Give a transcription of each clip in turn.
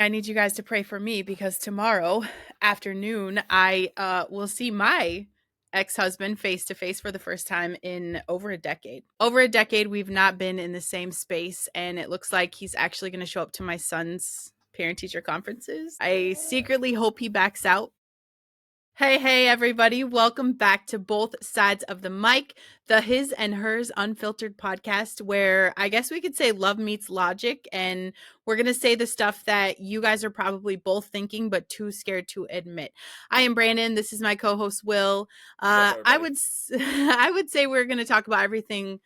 I need you guys to pray for me because tomorrow afternoon I will see my ex-husband face to face for the first time in over a decade. Over a decade we've not been in the same space, and it looks like he's actually going to show up to my son's parent teacher conferences. I secretly hope he backs out. Hey, everybody. Welcome back to Both Sides of the Mic, the His and Hers Unfiltered podcast, where I guess we could say love meets logic. And we're going to say the stuff that you guys are probably both thinking, but too scared to admit. I am Brandon. This is my co host, Will. What's up, I everybody? would I would say we're going to talk about everything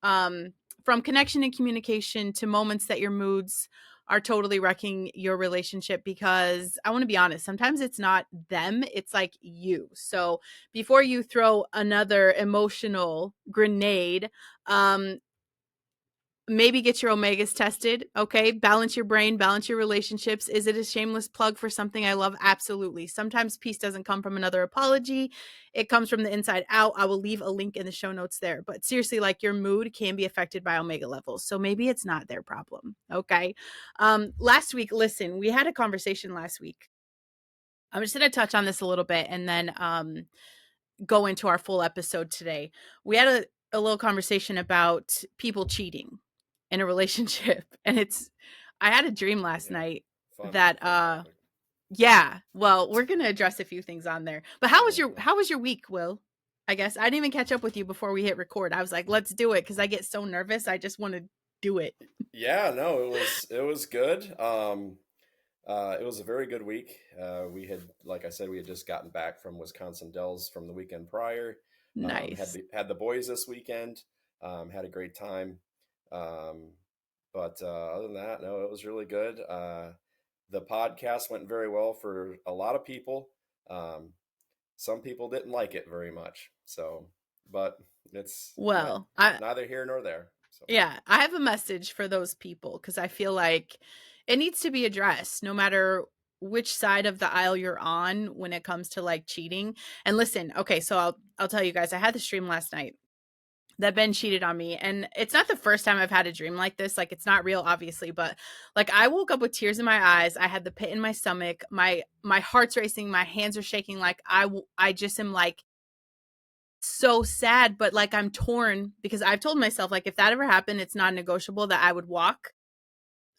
from connection and communication to moments that your moods are totally wrecking your relationship, because I want to be honest, sometimes it's not them, it's like you. So before you throw another emotional grenade, maybe get your omegas tested. Okay, balance your brain, balance your relationships. Is it a shameless plug for something I love? Absolutely. Sometimes peace doesn't come from another apology, it comes from the inside out. I will leave a link in the show notes there. But seriously, like, your mood can be affected by omega levels, so maybe it's not their problem. Okay. Last week, listen, we had a conversation last week. I'm just going to touch on this a little bit and then go into our full episode today. We had a little conversation about people cheating in a relationship. And I had a dream last Yeah, night fun, that fun topic. yeah, well, we're going to address a few things on there. But Oh boy. how was your week, Will? I guess I didn't even catch up with you before we hit record. I was like, let's do it, cuz I get so nervous. I just want to do it. Yeah, no, it was good. It was a very good week. We had, like I said, we had just gotten back from Wisconsin Dells from the weekend prior. Had Nice. the boys this weekend. Had a great time. Um, but other than that, no, it was really good. The podcast went very well for a lot of people. Um, some people didn't like it very much. So, but it's Well, I neither here nor there. So. yeah, I have a message for those people, cuz I feel like it needs to be addressed no matter which side of the aisle you're on when it comes to like cheating. And listen, okay, so I'll tell you guys, I had the stream last night that Ben cheated on me. And it's not the first time I've had a dream like this. Like, it's not real, obviously, but like, I woke up with tears in my eyes. I had the pit in my stomach. My heart's racing. My hands are shaking. Like, I just am like so sad, but like, I'm torn because I've told myself, like, if that ever happened, it's non negotiable that I would walk.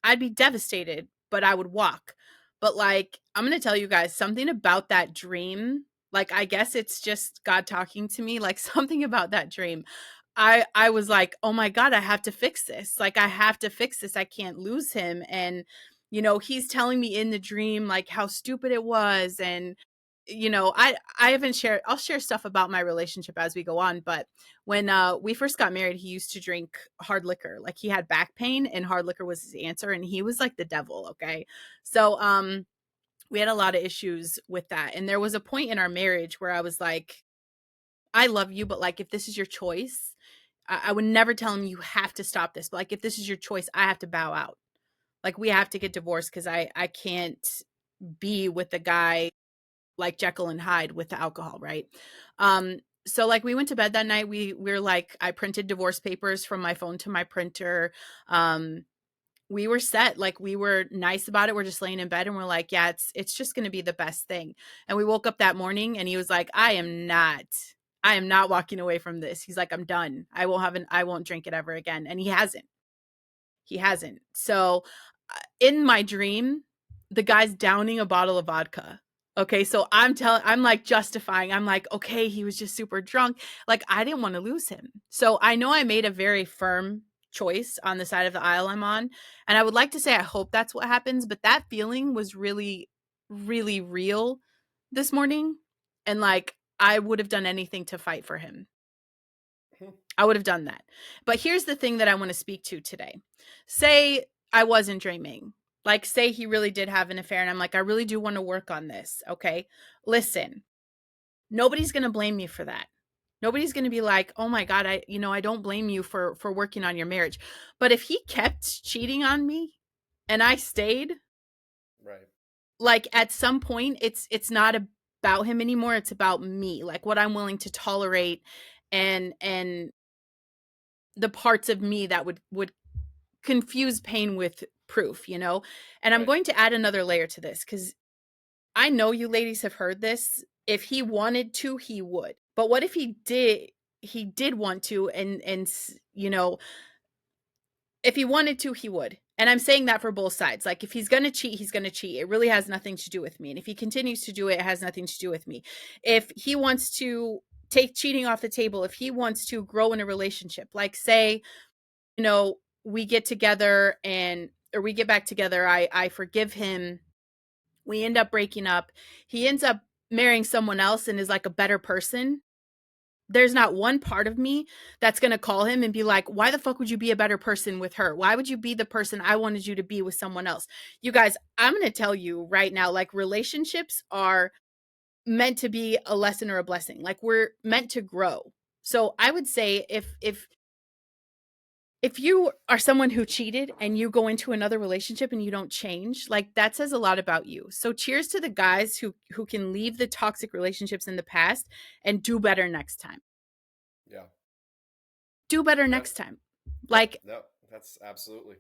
I'd be devastated, but I would walk. But like, I'm going to tell you guys something about that dream. Like, I guess it's just God talking to me, like, something about that dream. I was like, "Oh my god, I have to fix this. Like, I have to fix this. I can't lose him." And he's telling me in the dream like how stupid it was. And I haven't shared I'll share stuff about my relationship as we go on, but when we first got married, he used to drink hard liquor. Like, he had back pain and hard liquor was his answer, and he was like the devil, okay? So we had a lot of issues with that. And there was a point in our marriage where I was like, I love you, but like, if this is your choice, I would never tell him you have to stop this. But like, if this is your choice, I have to bow out. Like, we have to get divorced because I can't be with the guy like Jekyll and Hyde with the alcohol, right? So like, we went to bed that night. We were like, I printed divorce papers from my phone to my printer. We were set. Like, we were nice about it. We're just laying in bed and we're like, yeah, it's just gonna be the best thing. And we woke up that morning and he was like, I am not walking away from this. He's like, I'm done. I won't drink it ever again. And he hasn't. He hasn't. So in my dream, the guy's downing a bottle of vodka. Okay, so I'm like justifying. I'm like, okay, he was just super drunk. Like, I didn't want to lose him. So I know I made a very firm choice on the side of the aisle I'm on. And I would like to say I hope that's what happens, but that feeling was really, really real this morning. And like, I would have done anything to fight for him. I would have done that. But here's the thing that I want to speak to today. Say I wasn't dreaming. Like, say he really did have an affair and I'm like, I really do want to work on this. Okay. Listen, nobody's going to blame me for that. Nobody's going to be like, "Oh my god, I don't blame you for working on your marriage." But if he kept cheating on me and I stayed, Right. like, at some point it's not about him anymore, it's about me. Like, what I'm willing to tolerate, and the parts of me that would confuse pain with proof, you know? And I'm Right. going to add another layer to this because I know you ladies have heard this. If he wanted to, he would. But what if he did want to and you know, if he wanted to, he would. And I'm saying that for both sides. Like if he's going to cheat, he's going to cheat. It really has nothing to do with me. And if he continues to do it, it has nothing to do with me. If he wants to take cheating off the table, if he wants to grow in a relationship, like say, you know, we get together and or we get back together, I forgive him, we end up breaking up, he ends up marrying someone else and is like a better person, there's not one part of me that's going to call him and be like, why the fuck would you be a better person with her? Why would you be the person I wanted you to be with someone else? You guys, I'm going to tell you right now, like relationships are meant to be a lesson or a blessing. Like we're meant to grow. So I would say if you are someone who cheated and you go into another relationship and you don't change, like that says a lot about you. So cheers to the guys who can leave the toxic relationships in the past and do better next time. Yeah. Do better Yep. next time. Yep. Like No, that's absolutely.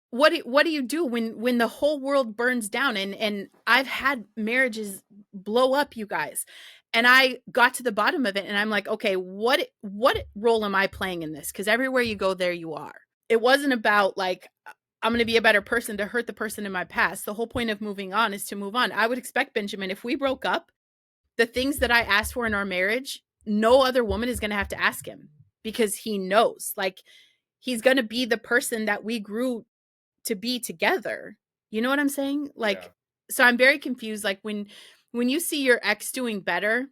what do you do when the whole world burns down? And I've had marriages blow up, you guys. And I got to the bottom of it and I'm like, okay, what role am I playing in this? Cuz everywhere you go there you are. It wasn't about like I'm going to be a better person to hurt the person in my past. The whole point of moving on is to move on. I would expect Benjamin if we broke up, the things that I asked for in our marriage, no other woman is going to have to ask him because he knows. Like he's going to be the person that we grew to be together. You know what I'm saying? Yeah. Like so I'm very confused like when you see your ex doing better,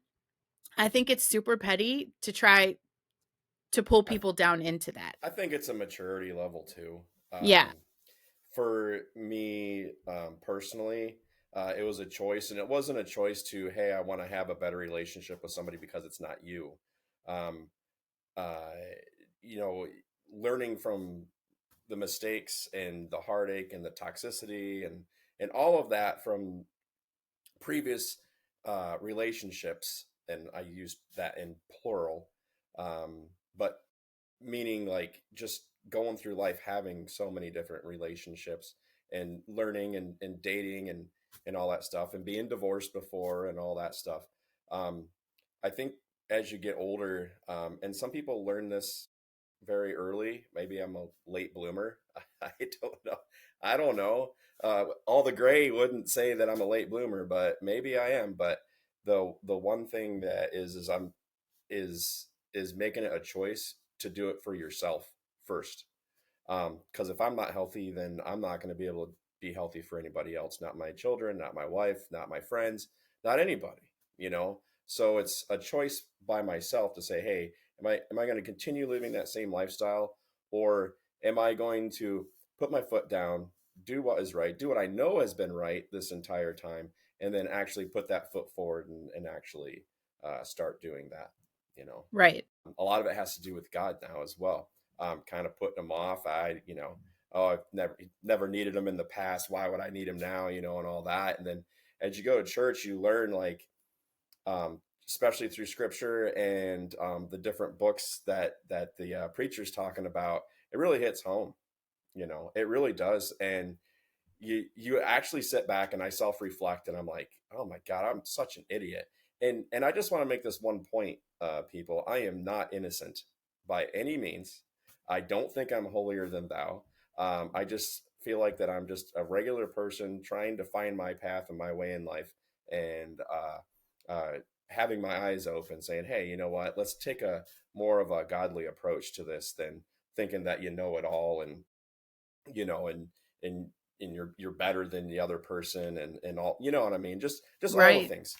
I think it's super petty to try to pull I people down into that. I think it's a maturity level too. Yeah. For me personally, it was a choice, and it wasn't a choice to, hey, I want to have a better relationship with somebody because it's not you. Um, uh, you know, learning from the mistakes and the heartache and the toxicity and all of that from previous relationships, and I use that in plural, um, but meaning like just going through life having so many different relationships and learning and dating and all that stuff and being divorced before and all that stuff. um, I think as you get older, and some people learn this very early, maybe I'm a late bloomer. I don't know. I don't know. All the gray wouldn't say that I'm a late bloomer, but maybe I am. But the one thing that is I'm is making it a choice to do it for yourself first. Because if I'm not healthy, then I'm not going to be able to be healthy for anybody else. Not my children, not my wife, not my friends, not anybody. You know. So it's a choice by myself to say, hey, am I going to continue living that same lifestyle, or am I going to put my foot down, do what is right, do what I know has been right this entire time, and then actually put that foot forward and actually start doing that. You know, Right. a lot of it has to do with God now as well. Kind of putting them off. Oh, I've never needed him in the past. Why would I need him now? You know, and all that. And then as you go to church, you learn like, especially through scripture and the different books that the preacher's talking about. It really hits home. You know, it really does. And you actually sit back and I self reflect and I'm like, oh my God, I'm such an idiot. And I just want to make this one point, people. I am not innocent by any means. I don't think I'm holier than thou. I just feel like that I'm just a regular person trying to find my path and my way in life, and having my eyes open, saying, "Hey, you know what? Let's take a more of a godly approach to this than thinking that you know it all, and you know, and and you're better than the other person, and all, you know what I mean? Just all the Right. things.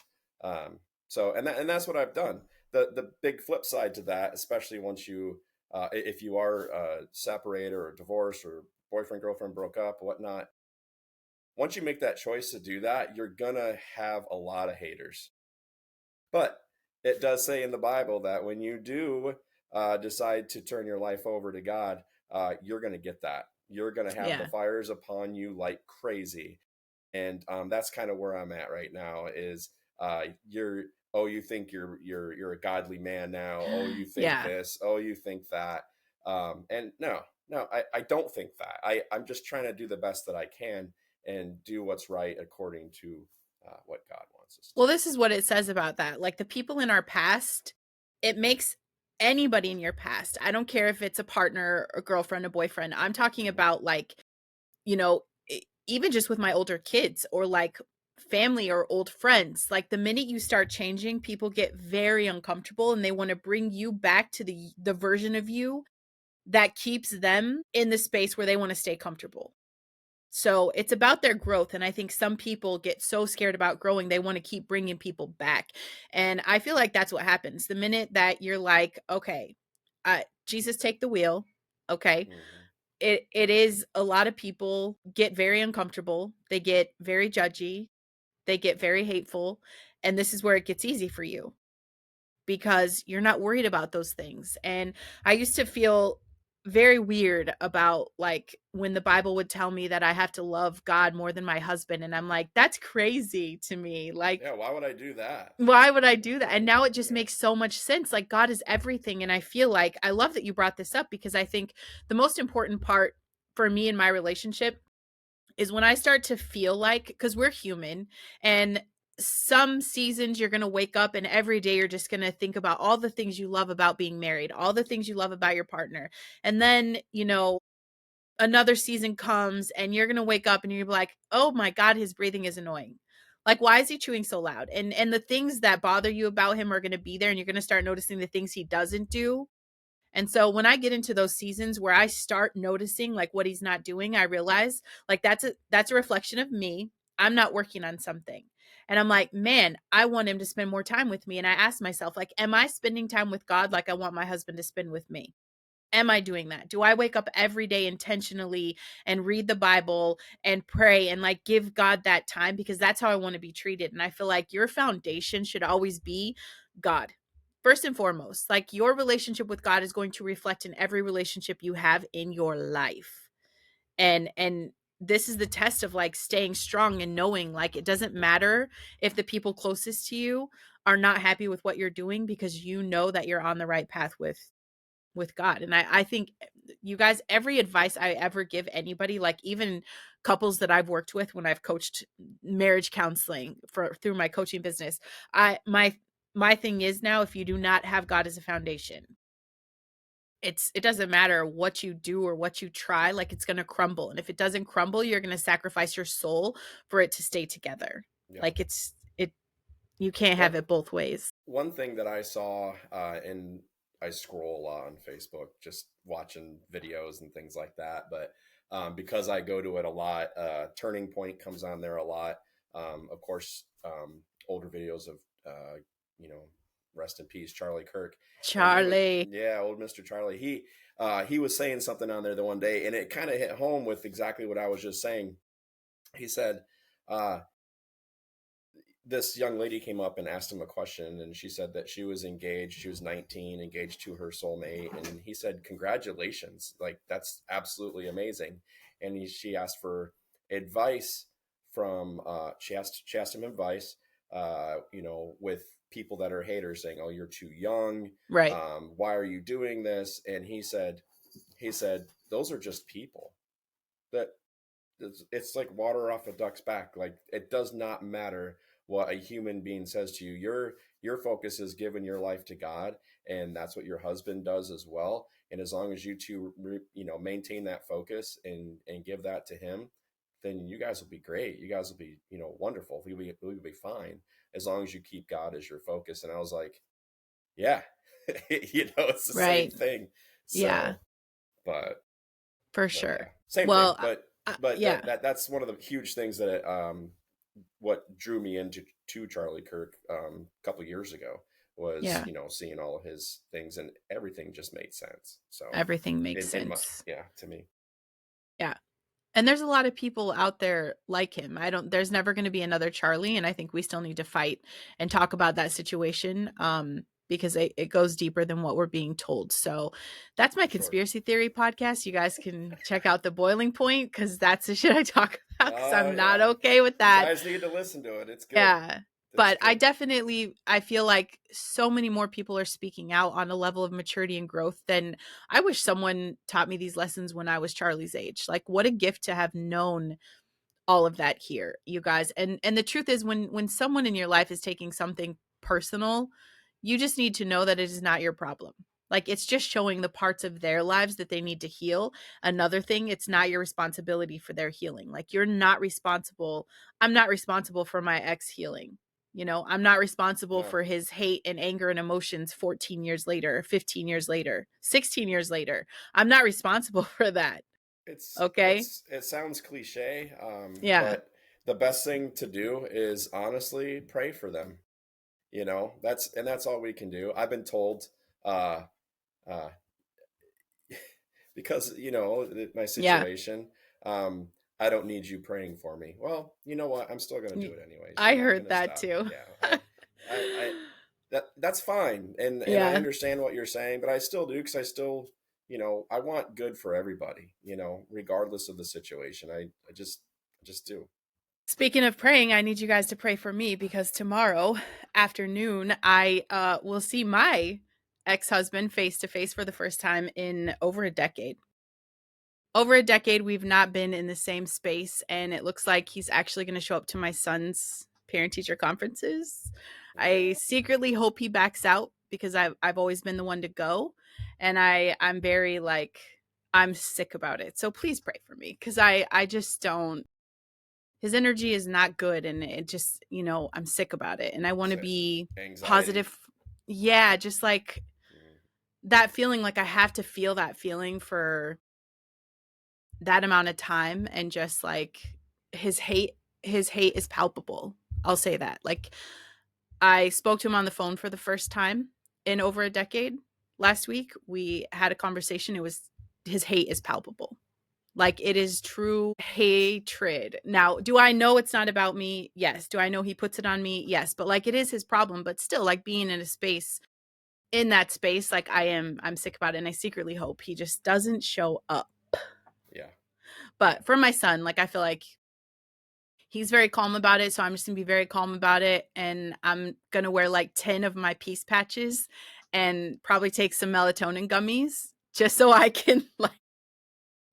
So and that's what I've done. The big flip side to that, especially once you if you are separated or divorced or boyfriend girlfriend broke up whatnot, once you make that choice to do that, you're gonna have a lot of haters. But it does say in the Bible that when you do decide to turn your life over to God, you're going to get that. You're going to have the Yeah. fires upon you like crazy, and that's kind of where I'm at right now. Is you're oh, you think you're a godly man now? Oh, you think Yeah. this? Oh, you think that? And no, No, I don't think that. I'm just trying to do the best that I can and do what's right according to what God wants us to Well, do. this is what it says about that. Like the people in our past, it makes anybody in your past, I don't care if it's a partner, a girlfriend, a boyfriend. I'm talking Hmm. about like, you know, even just with my older kids or like family or old friends. Like the minute you start changing, people get very uncomfortable and they want to bring you back to the version of you that keeps them in the space where they want to stay comfortable. So it's about their growth. And I think some people get so scared about growing, they want to keep bringing people back. And I feel like that's what happens. The minute that you're like, okay, Jesus, take the wheel. Okay. Hmm. It is a lot of people get very uncomfortable. They get very judgy. They get very hateful. And this is where it gets easy for you because you're not worried about those things. And I used to feel very weird about like when the Bible would tell me that I have to love God more than my husband. And I'm like, that's crazy to me. Like, Yeah, why would I do that? why would I do that? And now it just Yeah. makes so much sense. Like, God is everything. And I feel like I love that you brought this up because I think the most important part for me in my relationship is when I start to feel like, because we're human, and some seasons you're going to wake up and every day you're just going to think about all the things you love about being married, all the things you love about your partner. And then, another season comes and you're going to wake up and you're like, oh my God, his breathing is annoying. Like, why is he chewing so loud? And the things that bother you about him are going to be there, and you're going to start noticing the things he doesn't do. And so when I get into those seasons where I start noticing like what he's not doing, I realize like that's a reflection of me. I'm not working on something. And I'm like, man, I want him to spend more time with me. And I ask myself, like, am I spending time with God like I want my husband to spend with me? Am I doing that? Do I wake up every day intentionally and read the Bible and pray and like give God that time? Because that's how I want to be treated. And I feel like your foundation should always be God. First and foremost, like your relationship with God is going to reflect in every relationship you have in your life. And this is the test of like staying strong and knowing like it doesn't matter if the people closest to you are not happy with what you're doing because you know that you're on the right path with God. And I think you guys, every advice I ever give anybody, like even couples that I've worked with when I've coached marriage counseling for through my coaching business, my thing is now if you do not have God as a foundation, it doesn't matter what you do or what you try, like it's going to crumble. And if it doesn't crumble, you're going to sacrifice your soul for it to stay together. Yeah. Like it you can't One have it both ways. one thing that I saw, and I scroll a lot on Facebook, just watching videos and things like that. But because I go to it a lot, Turning Point comes on there a lot. Of course, older videos of, you know, rest in peace, Charlie Kirk, and he was, Charlie. yeah, old Mister Charlie. He was saying something on there the one day, and it kind of hit home with exactly what I was just saying. He said, uh, this young lady came up and asked him a question, and she said that she was engaged. She was 19, engaged to her soulmate, and he said, congratulations, like that's absolutely amazing. And she asked for advice from, she asked him advice, with people that are haters, saying, oh, you're too young, Right. why are you doing this? And he said those are just people. That it's like water off a duck's back. Like, it does not matter what a human being says to you. Your focus is giving your life to God, and that's what your husband does as well. And as long as you two, maintain that focus and give that to him, then you guys will be great. You guys will be, wonderful. We'll be fine as long as you keep God as your focus. And I was like, yeah, it's the same Right. thing. Yeah. So, but For but yeah, sure. same thing. Well, But yeah, that's one of the huge things that, what drew me into to Charlie Kirk, a couple years ago, was, yeah, seeing all of his things, and everything just made sense. So everything makes in my, sense. yeah, to me, Yeah. And there's a lot of people out there like him. There's never going to be another Charlie. And I think we still need to fight and talk about that situation because it goes deeper than what we're being told. So that's my for sure. conspiracy theory podcast. You guys can check out The Boiling Point because that's the shit I talk about because Oh I'm not yeah, okay with you that. guys need to listen to it. It's good. Yeah. That's But I good. definitely I feel like so many more people are speaking out on a level of maturity and growth than I wish someone taught me these lessons when I was Charlie's age. Like what a gift to have known all of that here, you guys. And the truth is when someone in your life is taking something personal, you just need to know that it is not your problem. Like it's just showing the parts of their lives that they need to heal. Another thing, it's not your responsibility for their healing. Like you're not responsible. I'm not responsible for my ex healing. You know, I'm not responsible No, for his hate and anger and emotions 14 years later, 15 years later, 16 years later. I'm not responsible for that. Okay? it sounds cliche, Yeah. but the best thing to do is honestly pray for them. You know, that's all we can do. I've been told, uh, uh, because my Yeah. situation, um, I don't need you praying for me. Well, you know what? I'm still going to do Y- it anyways. I I'm not heard going to that stop. too. Yeah, I that's fine, and I Yeah. understand what you're saying, but I still do because I still, I want good for everybody. Regardless of the situation. I just do. Speaking of praying, I need you guys to pray for me because tomorrow afternoon I will see my ex-husband face to face for the first time in over a decade. Over a decade we've not been in the same space and it looks like he's actually going to show up to my son's parent teacher conferences. I What? secretly hope he backs out because I've always been the one to go and I'm very like I'm sick about it. So please pray for me cuz I just don't his energy is not good and it just, I'm sick about it and I want Is to it be anxiety? positive. Yeah, just like Mm, that feeling like I have to feel that feeling for that amount of time and just like his hate his hate is palpable. I'll say that. Like I spoke to him on the phone for the first time in over a decade last week. We had a conversation. It was his hate is palpable. Like it is true hatred. Now, do I know it's not about me? Yes. Do I know he puts it on me? Yes. But like it is his problem, but still like being in a space in that space like I'm sick about it and I secretly hope he just doesn't show up. yeah, yeah. But for my son, like I feel like he's very calm about it, so I'm just going to be very calm about it and I'm going to wear like 10 of my peace patches and probably take some melatonin gummies just so I can like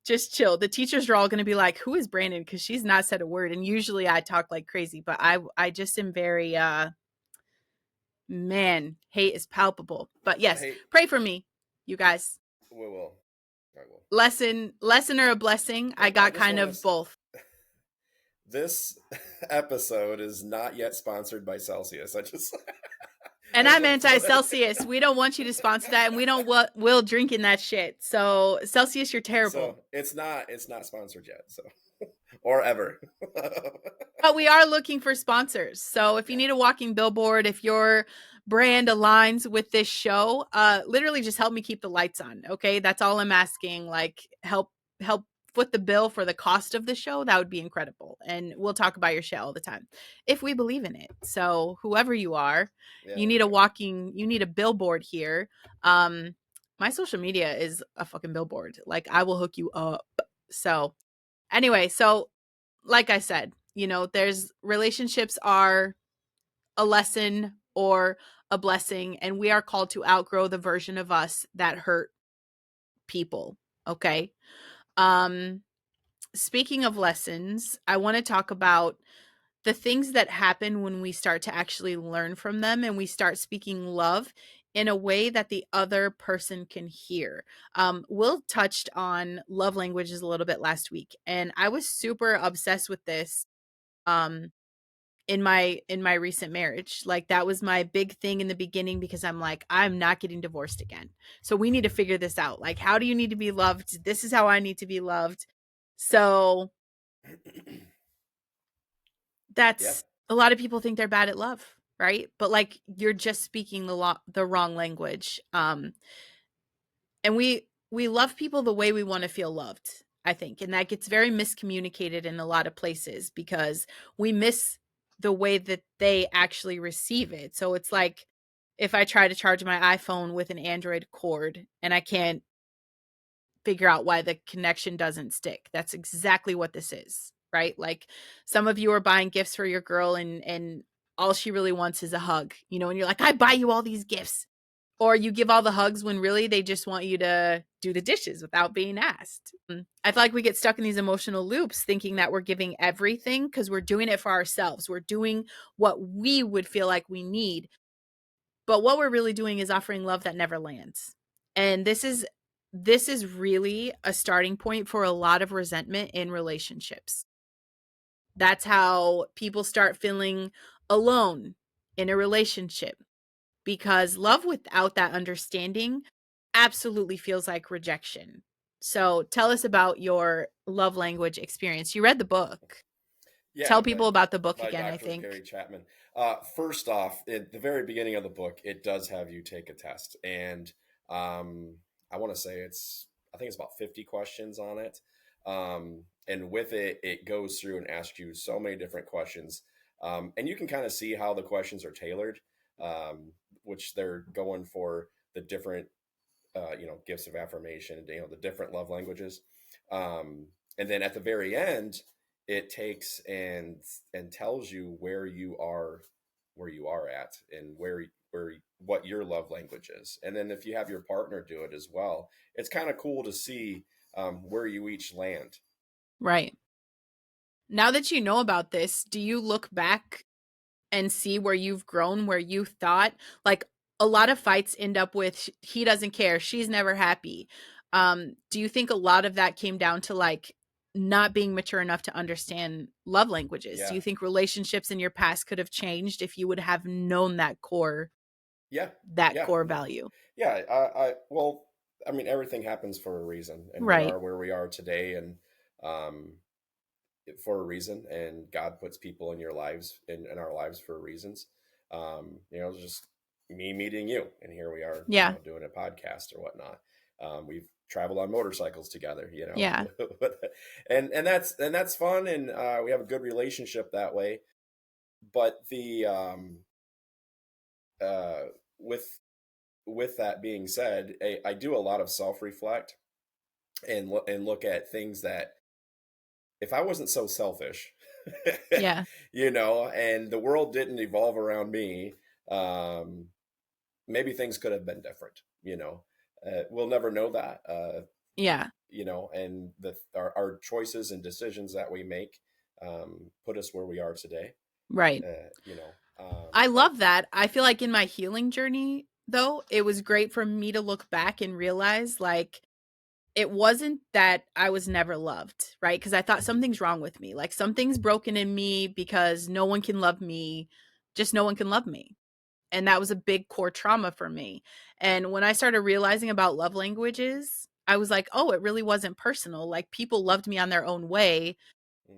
just chill. The teachers are all going to be like, "Who is Brandon?" Because she's not said a word. And usually I talk like crazy, but I just am very man, hate is palpable. But yes, Hey, pray for me, you guys. we will. I will. Lesson or a blessing. I I got just kind want of to. both. This episode is not yet sponsored by Celsius. And I just I'm want to anti throw that. Celsius. We don't want you to sponsor that, and we don't will drinking that shit. So Celsius, you're terrible. So it's not sponsored yet. So or ever. But we are looking for sponsors. So if you Yeah. need a walking billboard, if your brand aligns with this show, literally just help me keep the lights on. Okay. That's all I'm asking. Like help foot the bill for the cost of the show. That would be incredible. And we'll talk about your show all the time if we believe in it. So whoever you are, Yeah. you There need we go. you need a billboard here. Um, my social media is a fucking billboard. Like I will hook you up. So anyway, so like I said, there's relationships are a lesson or a blessing, and we are called to outgrow the version of us that hurt people. Okay. Um, Speaking of lessons, I want to talk about the things that happen when we start to actually learn from them and we start speaking love in a way that the other person can hear. Will touched on love languages a little bit last week, and I was super obsessed with this. Um, in my recent marriage. Like that was my big thing in the beginning because I'm like, I'm not getting divorced again. So we need to figure this out. Like, how do you need to be loved? This is how I need to be loved. So Yeah. that's a lot of people think they're bad at love, right? But like you're just speaking the wrong language. And we love people the way we want to feel loved, I think, and that gets very miscommunicated in a lot of places because we miss the way that they actually receive it. So it's like if I try to charge my iPhone with an Android cord and I can't figure out why the connection doesn't stick. That's exactly what this is, right? Like some of you are buying gifts for your girl and all she really wants is a hug, you know, and you're like, I buy you all these gifts. Or you give all the hugs when really they just want you to do the dishes without being asked. I feel like we get stuck in these emotional loops thinking that we're giving everything because we're doing it for ourselves. We're doing what we would feel like we need. But what we're really doing is offering love that never lands. And this is really a starting point for a lot of resentment in relationships. That's how people start feeling alone in a relationship, because love without that understanding absolutely feels like rejection. So tell us about your love language experience. You read the book. Yeah, Tell people about the book by again, I Dr. think. Gary Chapman. First off, at the very beginning of the book, it does have you take a test, and um, I want to say I think it's about 50 questions on it. And with it, it goes through and asks you so many different questions, and you can kind of see how the questions are tailored, which they're going for the different gifts of affirmation, the different love languages. Um, and then at the very end, it takes and tells you where you are at, and where what your love language is. And then if you have your partner do it as well, it's kind of cool to see where you each land. Right. Now that you know about this, do you look back and see where you've grown, where you thought, like, a lot of fights end up with he doesn't care, she's never happy. Do you think a lot of that came down to like not being mature enough to understand love languages? Do Yeah, you think relationships in your past could have changed if you would have known yeah, that yeah, core value? yeah. Well, I mean, everything happens for a reason, and we Right. are where we are today, and um, for a reason, and God puts people in your lives, in our lives, for reasons. Just me meeting you, and here we are, Yeah. doing a podcast or whatnot. We've traveled on motorcycles together, Yeah. and that's fun, and we have a good relationship that way. But the uh, with that being said, I do a lot of self reflect, and look at things that, if I wasn't so selfish, Yeah. and the world didn't evolve around me, um, maybe things could have been different. We'll never know that. Yeah. And our choices and decisions that we make put us where we are today. Right. I But love that. I feel like in my healing journey, though, it was great for me to look back and realize like it wasn't that I was never loved, right? Because I thought something's wrong with me. Like something's broken in me because no one can love me. Just no one can love me. And that was a big core trauma for me. And when I started realizing about love languages, I was like, oh, it really wasn't personal. Like people loved me on their own way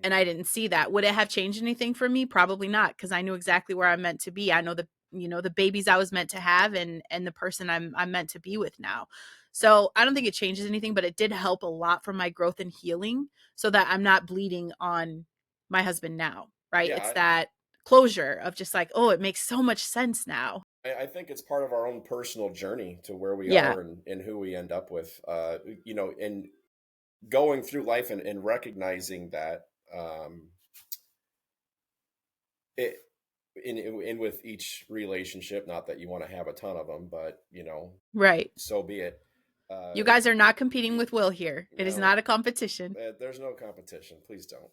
and I didn't see that. Would it have changed anything for me? Probably not, because I knew exactly where I'm meant to be. I know the babies I was meant to have and the person I'm meant to be with now. So I don't think it changes anything, but it did help a lot for my growth and healing so that I'm not bleeding on my husband now, right? It's yeah, that closure of just like, oh, it makes so much sense now. I think it's part of our own personal journey to where we Yeah. are, and who we end up with. And going through life, and recognizing that, it in with each relationship, not that you want to have a ton of them, but Right. so be it. uh You guys are not competing with Will here. It is no, not a competition. there's no competition, please don't.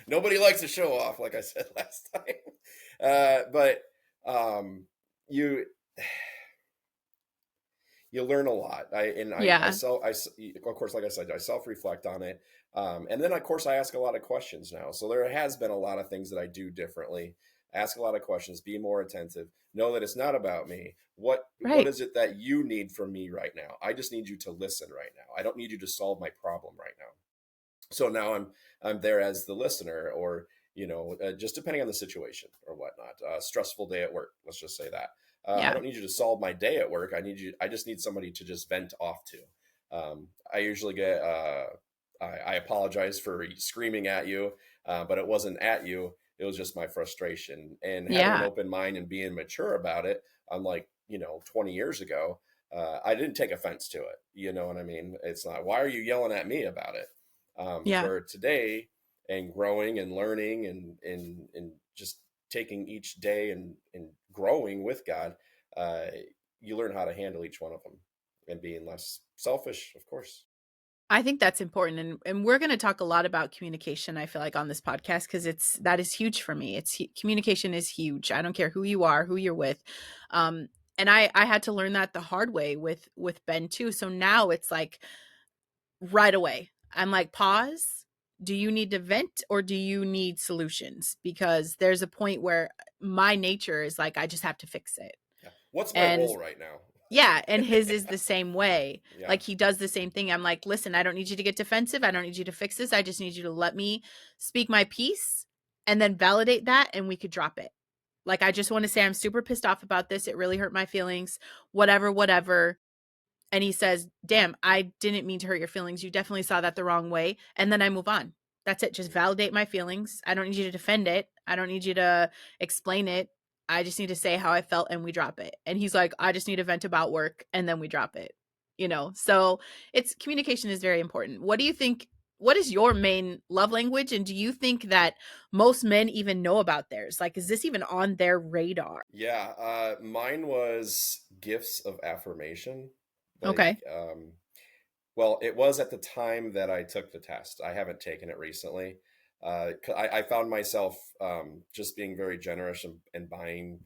Nobody likes to show off, like I said last time. But um you you learn a lot. I Yeah. self I of course, like I said, I self reflect on it, and then of course I ask a lot of questions now. So there has been a lot of things that I do differently. Ask a lot of questions, be more attentive, know that it's not about me. What Right. is it that you need from me right now? I just need you to listen right now. I don't need you to solve my problem right now. So now I'm there as the listener, or just depending on the situation or whatnot. Stressful day at work, let's just say that. I Yeah. don't need you to solve my day at work. I just need somebody to just vent off to. I usually get I apologize for screaming at you, but it wasn't at you, it was just my frustration, and having an Yeah. open mind and being mature about it. Unlike 20 years ago, I didn't take offense to it. You know what I mean? It's not, why are you yelling at me about it? Yeah. Where today, and growing and learning, and just taking each day and growing with God, uh, you learn how to handle each one of them and being less selfish, of course. I think that's important, and we're going to talk a lot about communication. I feel like on this podcast because that is huge for me. Communication is huge. I don't care who you are, who you're with, um, and I had to learn that the hard way with Ben too. So now it's like right away. I'm like, pause. Do you need to vent or do you need solutions? Because there's a point where my nature is like I just have to fix it, Yeah. What's my and role right now? yeah, and his is the same way. Yeah. Like, he does the same thing. I'm like, "Listen, I don't need you to get defensive. I don't need you to fix this. I just need you to let me speak my piece and then validate that, and we could drop it." Like, I just wanna say, "I'm super pissed off about this. It really hurt my feelings. Whatever, whatever." And he says, "Damn, I didn't mean to hurt your feelings. You definitely saw that the wrong way." And then I move on. That's it. Just Mhm. validate my feelings. I don't need you to defend it. I don't need you to explain it. I just need to say how I felt and we drop it. And he's like, "I just need to vent about work," and then we drop it. So it's communication is very important. What do you think? What is your main love language? And do you think that most men even know about theirs? Like, is this even on their radar? Yeah, mine was gifts of affirmation. Like, Okay. well, it was at the time that I took the test. I haven't taken it recently. I found myself just being very generous and buying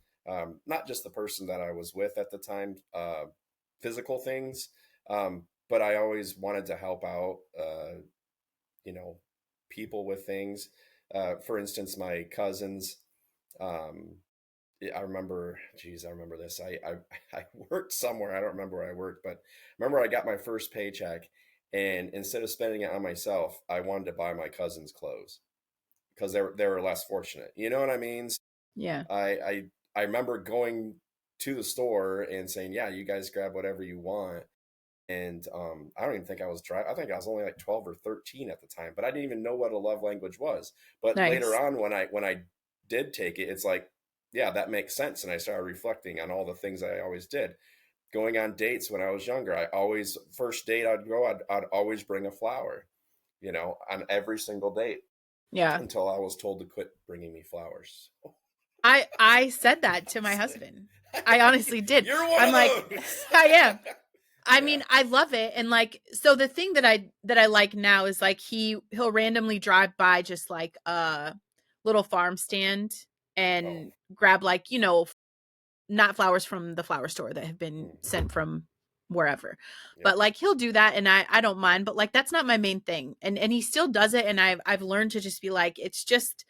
not just the person that I was with at the time, physical things, but I always wanted to help out, you know, people with things. For instance, my cousins. Um, I remember, geez, I remember this. I worked somewhere. I don't remember where I worked, but I remember I got my first paycheck, and instead of spending it on myself, I wanted to buy my cousins clothes because they were less fortunate. You know what I mean? Yeah. I remember going to the store and saying, "Yeah, you guys grab whatever you want." And I don't even think I was driving. I think I was only like 12 or 13 at the time, but I didn't even know what a love language was. But later Nice. on, when I did take it, it's like, yeah, that makes sense. And I started reflecting on all the things I always did. Going on dates when I was younger, I always first date I'd go, I'd always bring a flower, on every single date Yeah. until I was told to quit bringing me flowers. I said that to my husband. I honestly did. You're one I'm like, of those. I am. I Yeah. mean, I love it. And like, so the thing that I like now is like he'll randomly drive by just like a little farm stand Oh. and grab like, not flowers from the flower store that have been Mhm. sent from wherever. Yep. But like he'll do that and I don't mind, but like that's not my main thing. And he still does it and I've learned to just be like it's just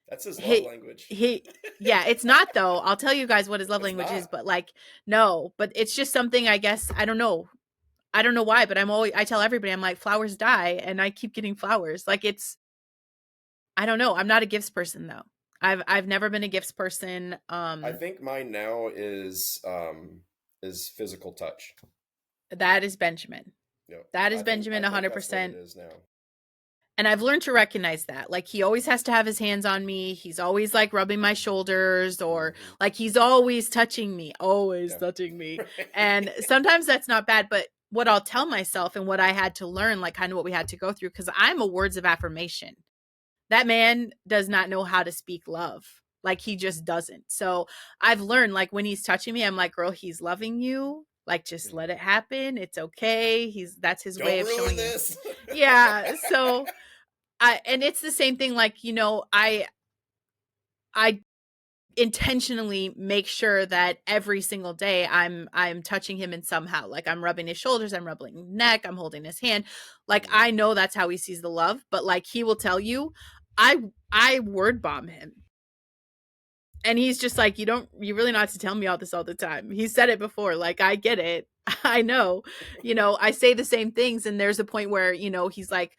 That's his love he language. he yeah, it's not though. I'll tell you guys what his love It's language is, not. but like no, but it's just something I guess I don't know. I don't know why, but I tell everybody I'm like flowers die and I keep getting flowers. Like it's I don't know. I'm not a gifts person though. I've never been a gifts person. I think mine now is physical touch. That is Benjamin. Yep. That I is think I Benjamin think that's what it 100%. is now. And I've learned to recognize that. Like he always has to have his hands on me. He's always like rubbing my shoulders or Hmm. like he's always touching me, always Yeah. touching me. And Right. sometimes that's not bad, but what I'll tell myself and what I had to learn, like kind of what we had to go through, because I'm a words of affirmation. That man does not know how to speak love. Like he just doesn't. So I've learned like when he's touching me, I'm like, girl, he's loving you. Like just let Mhm. it happen. It's okay. That's his way Don't of ruin showing you. this. Yeah. So and it's the same thing like, I intentionally make sure that every single day I'm touching him in somehow. Like I'm rubbing his shoulders, I'm rubbing his neck, I'm holding his hand. Like I Mhm. know that's how he sees the love, but like he will tell you I I word bomb him. And he's just like, you really not to tell me all this all the time. He said it before, like I get it. I know. I say the same things and there's a point where, he's like,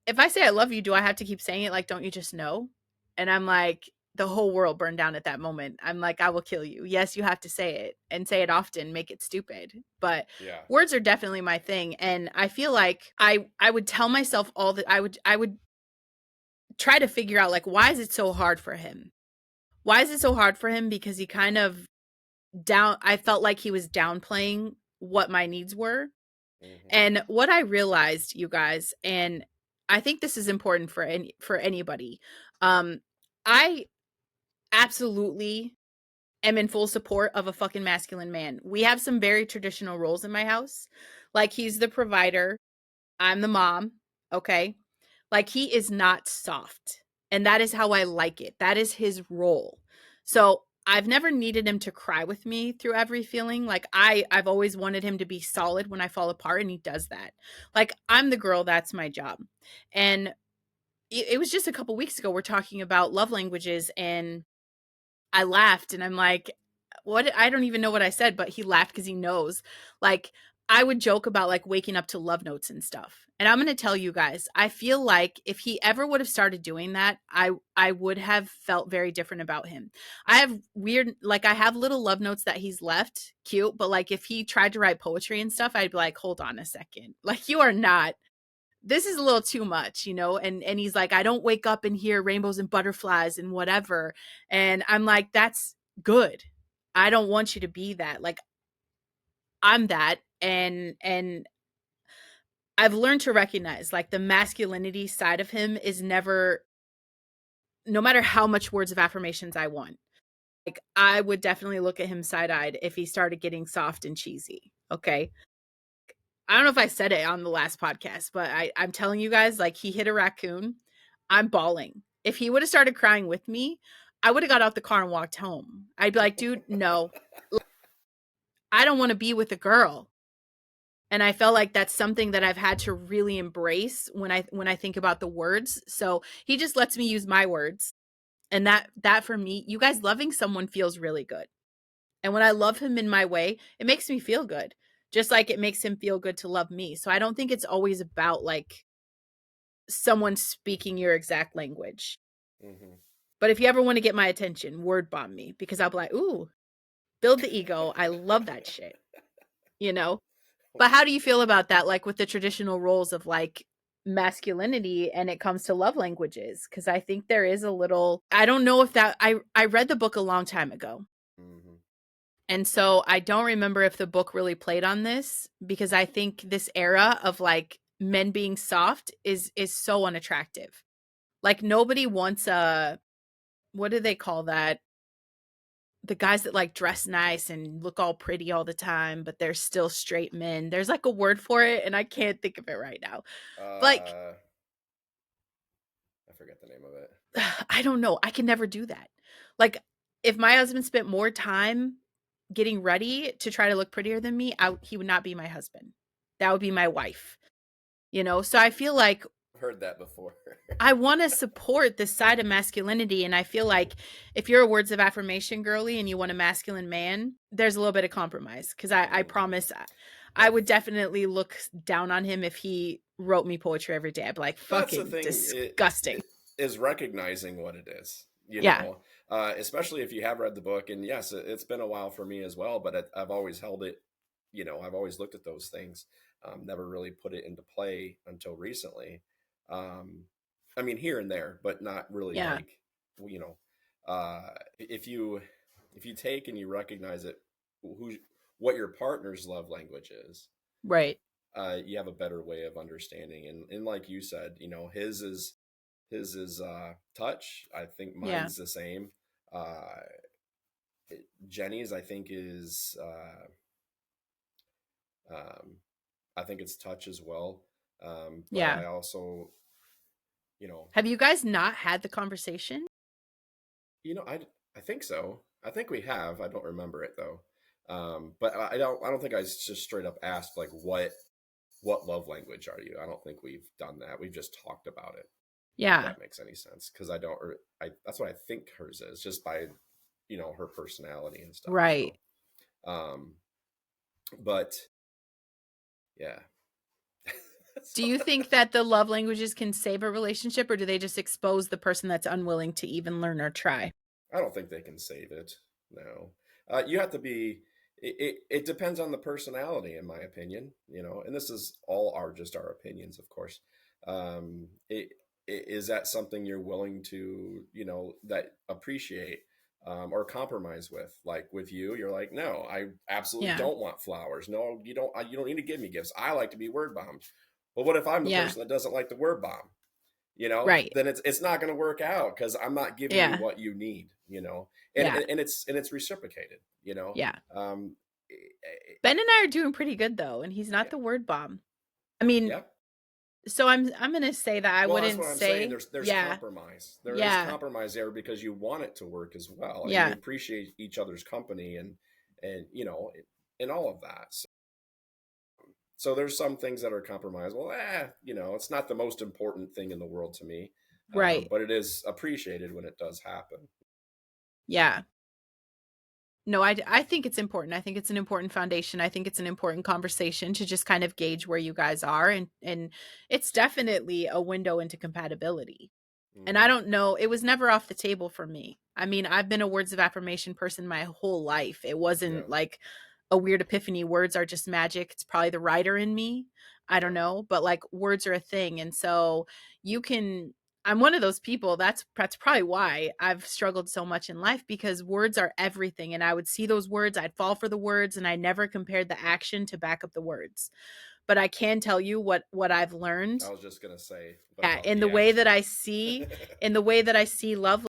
if I say I love you, do I have to keep saying it? Like, don't you just know? And I'm like, the whole world burned down at that moment. I'm like, I will kill you. Yes, you have to say it and say it often, make it stupid. But Yeah. words are definitely my thing. And I feel like I would tell myself all that I would try to figure out like why is it so hard for him? Why is it so hard for him? Because he kind of I felt like he was downplaying what my needs were. Mhm. And what I realized, you guys, and I think this is important for anybody. Um, I absolutely am in full support of a fucking masculine man. We have some very traditional roles in my house. Like he's the provider, I'm the mom, okay? Like he is not soft. And that is how I like it. That is his role. So I've never needed him to cry with me through every feeling. Like I've always wanted him to be solid when I fall apart, and he does that. Like I'm the girl, that's my job. And it was just a couple weeks ago we're talking about love languages, and I laughed and I'm like, what? I don't even know what I said, but he laughed because he knows. Like, I would joke about like waking up to love notes and stuff. And I'm going to tell you guys, I feel like if he ever would have started doing that, I would have felt very different about him. I have weird, like I have little love notes that he's left, cute, but like if he tried to write poetry and stuff, I'd be like, hold on a second. Like you are not, this is a little too much, you know? And he's like, I don't wake up and hear rainbows and butterflies and whatever. And I'm like, that's good. I don't want you to be that. Like I'm that. And I've learned to recognize like the masculinity side of him is never, no matter how much words of affirmations I want. Like I would definitely look at him side-eyed if he started getting soft and cheesy. Okay. I don't know if I said it on the last podcast, but I'm telling you guys, like he hit a raccoon. I'm bawling. If he would have started crying with me, I would have got out the car and walked home. I'd be like, dude, no, I don't want to be with a girl. And I felt like that's something that I've had to really embrace when I think about the words. So he just lets me use my words. And that for me, you guys, loving someone feels really good. And when I love him in my way, it makes me feel good. Just like it makes him feel good to love me. So I don't think it's always about like someone speaking your exact language. Hmm. But if you ever want to get my attention, word bomb me because I'll be like, ooh, build the ego. I love that shit, you know? But how do you feel about that? Like with the traditional roles of like masculinity and it comes to love languages? Because I think there is a little, I don't know if that, I read the book a long time ago. Hmm. And so I don't remember if the book really played on this because I think this era of like men being soft is so unattractive. Like nobody wants a, what do they call that? The guys that like dress nice and look all pretty all the time, but they're still straight men. There's like a word for it and I can't think of it right now. Like Uh, I forget the name of it. I don't know. I can never do that. Like if my husband spent more time getting ready to try to look prettier than me, he would not be my husband. That would be my wife. You know, so I feel like I've heard that before. I want to support this side of masculinity. And I feel like if you're a words of affirmation girly and you want a masculine man, there's a little bit of compromise. Cause I Hmm. promise I Well, would definitely look down on him if he wrote me poetry every day. I'd be like, that's the fucking thing, disgusting. it is recognizing what it is, Yeah. especially if you have read the book. And yes, it's been a while for me as well, but I've always held it, I've always looked at those things, never really put it into play until recently. Um, I mean, here and there, but not really Yeah. like, you know, uh, if you, if you take and you recognize it, who, what your partner's love language is, Right. you have a better way of understanding. And like you said, his is touch. I think Yeah. mine's the same. Uh, Jenny's, I think, is um, I think it's touch as well. But Yeah. I also, you know, Have you guys not had the conversation? you know, I I think so. I think we have. I don't remember it though. But I don't think I just straight up asked like what love language are you? I don't think we've done that. We've just talked about it. If Yeah. that makes any sense, because I don't. I that's what I think hers is, just by her personality and stuff. Right. So, um, but yeah. Do So you think that the love languages can save a relationship or do they just expose the person that's unwilling to even learn or try? I don't think they can save it. No, you have to be. It depends on the personality, in my opinion. And this is all just our opinions, of course. Is that something you're willing to, that appreciate, or compromise with? Like with you, you're like, no, I absolutely Yeah. don't want flowers. No, you don't. You don't need to give me gifts. I like to be word bombed. But what if I'm the Yeah. person that doesn't like the word bomb? Right. then it's not going to work out because I'm not giving you Yeah. what you need, and, Yeah. and and it's reciprocated, Yeah. um, eh, eh, Ben and I are doing pretty good though, and he's not yeah, the word bomb. I mean, yeah. so I'm gonna say that I Well, that's wouldn't what I'm saying. say There's yeah. compromise. There is Yeah. compromise there because you want it to work as well, and you Yeah. appreciate each other's company, and and all of that. So there's some things that are compromised. Well, it's not the most important thing in the world to me, Right. but it is appreciated when it does happen. Yeah. No, I think it's important. I think it's an important foundation. I think it's an important conversation to just kind of gauge where you guys are, and it's definitely a window into compatibility. And I Hmm. don't know, it was never off the table for me. I mean, I've been a words of affirmation person my whole life. It Yeah, wasn't like a weird epiphany. Words are just magic. It's probably the writer in me. I don't yeah, know, but like words are a thing. And so you can I'm one of those people. That's probably why I've struggled so much in life because words are everything and I would see those words, I'd fall for the words and I never compared the action to back up the words. But I can tell you what I've learned. I was just gonna say, what Yeah, about the action? in the way that I see love,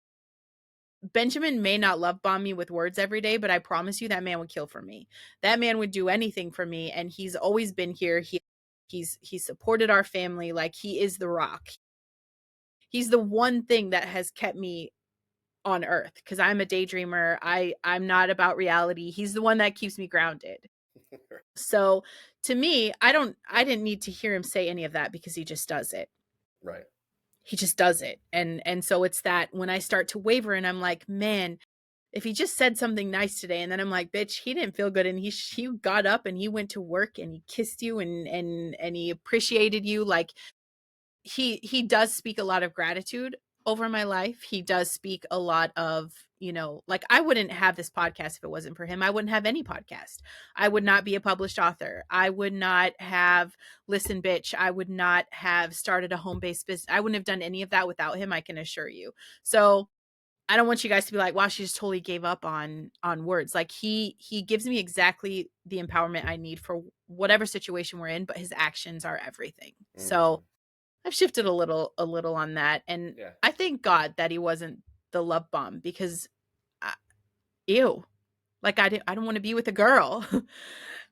Benjamin may not love bomb me with words every day, but I promise you that man would kill for me. That man would do anything for me, and he's always been here. He's supported our family like he is the rock. He's the one thing that has kept me on earth because I'm a daydreamer. I'm not about reality. He's the one that keeps me grounded. So to me, I didn't need to hear him say any of that because he just does it. Right. He just does it. And so it's that when I start to waver and I'm like, man, if he just said something nice today and then I'm like, bitch, he didn't feel good and he got up and he went to work and he kissed you and he appreciated you, like he does speak a lot of gratitude over my life. He does speak a lot of, like I wouldn't have this podcast if it wasn't for him. I wouldn't have any podcast. I would Hmm. not be a published author. I would not have Listen Bitch. I would not have started a home-based business. I wouldn't have done any of that without him, I can assure you. So I don't want you guys to be like, wow, she just totally gave up on words. Like he gives me exactly the empowerment I need for whatever situation we're in, but his actions are everything. So Hmm. I've shifted a little on that, and Yeah. I thank God that he wasn't the love bomb because, I, ew, like I don't want to be with a girl.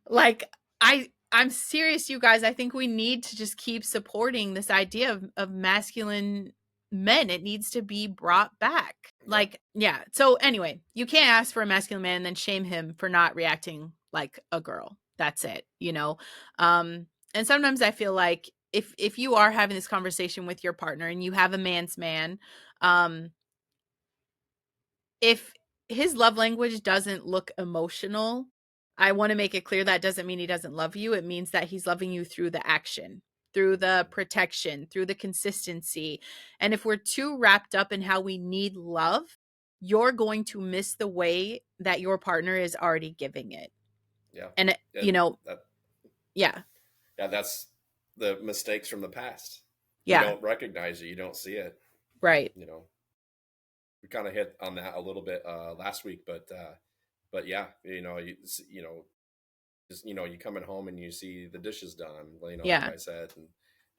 Like I'm serious, you guys. I think we need to just keep supporting this idea of masculine men. It needs to be brought back. Yeah. Like, yeah. So anyway, you can't ask for a masculine man and then shame him for not reacting like a girl. That's it. Um, and sometimes I feel like if you are having this conversation with your partner and you have a man's man, um, if his love language doesn't look emotional, I want to make it clear that doesn't mean he doesn't love you. It means that he's loving you through the action, through the Hmm. protection, through the consistency. And if we're too wrapped up in how we need love, you're going to miss the way that your partner is already giving it. Yeah. And, And that, yeah, yeah, that's the mistakes from the past. You yeah, don't recognize it. You don't see it. right. You know, we kind of hit on that a little bit last week, but yeah, just you coming home and you see the dishes done, like Yeah, I said,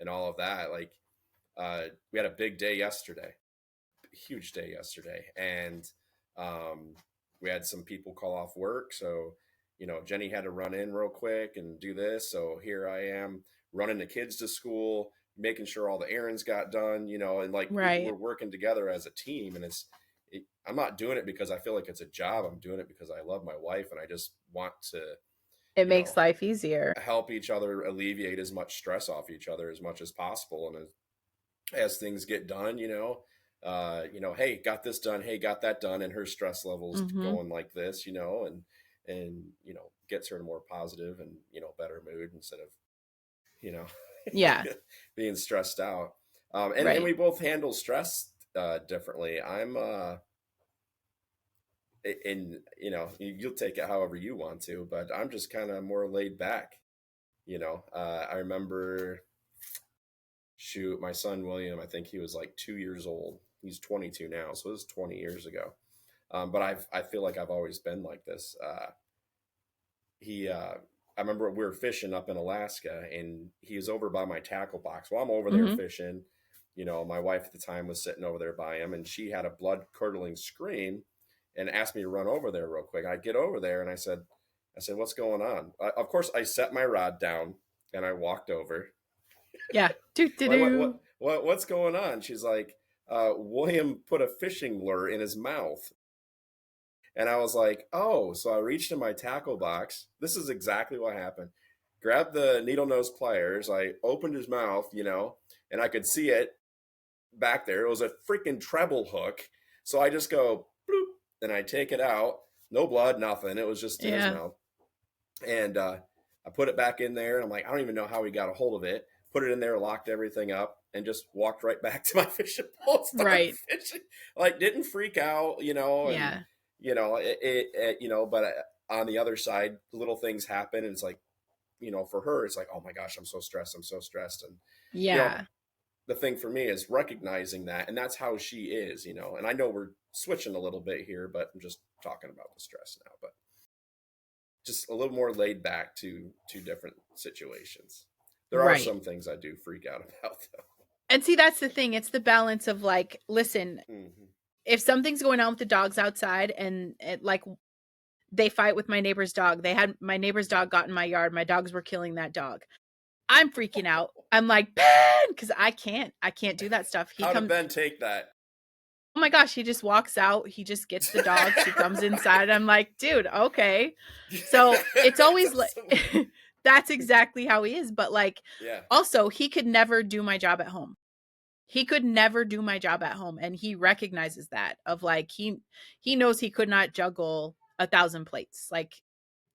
and all of that. Like we had a big day yesterday, huge day yesterday, and um, we had some people call off work, so Jenny had to run in real quick and do this. So here I am running the kids to school, making sure all the errands got done, and like we're right. working together as a team, and I'm not doing it because I feel like it's a job. I'm doing it because I love my wife and I just want to, It you know, makes life easier. help each other alleviate as much stress off each other as much as possible. And as things get done, hey, got this done, hey, got that done, and her stress levels Mm-hmm. going like this, and gets her in a more positive and better mood instead of you know Yeah, being stressed out. And right. we both handle stress differently. I'm and you'll take it however you want to, but I'm just kind of more laid back. I remember, shoot, my son William, I think he was like 2 years old. He's 22 now, so it was 20 years ago. But I feel like I've always been like this. He I remember we were fishing up in Alaska, and he was over by my tackle box. Well, I'm over there Mm-hmm. fishing, my wife at the time was sitting over there by him, and she had a blood curdling scream and asked me to run over there real quick. I get over there and I said, what's going on? Of course, I set my rod down and I walked over. Yeah. Do do Like, what, do. what, what's going on? She's like, William put a fishing lure in his mouth. And I was like, oh, so I reached in my tackle box. This is exactly what happened. Grabbed the needle nose pliers. I opened his mouth, and I could see it back there. It was a freaking treble hook. So I just go, bloop, and I take it out. No blood, nothing. It was just in his Yeah. mouth. And I put it back in there. And I'm like, I don't even know how he got a hold of it. Put it in there, locked everything up, and just walked right back to my fishing pole, started Right. fishing. Like, didn't freak out, and Yeah. but on the other side, little things happen, and it's like, for her, it's like, oh my gosh, I'm so stressed, and you know, Yeah. the thing for me is recognizing that, and that's how she is, and I know we're switching a little bit here, but I'm just talking about the stress now, but just a little more laid back to different situations. There are Right. some things I do freak out about though. And see, that's the thing. It's the balance of like, listen, Mm-hmm. if something's going on with the dogs outside and like they fight with my neighbor's dog, they had my neighbor's dog got in my yard, my dogs were killing that dog. I'm freaking out. I'm like, Ben, because I can't do that stuff. He How did comes, Ben take that? oh my gosh, he just walks out. He just gets the dogs. He comes inside. I'm like, dude, okay. So it's That's always like, awesome. that's exactly how he is. But like, Yeah. also, he could never do my job at home. He could never do my job at home. And he recognizes that of like, he knows he could not juggle 1,000 plates. Like,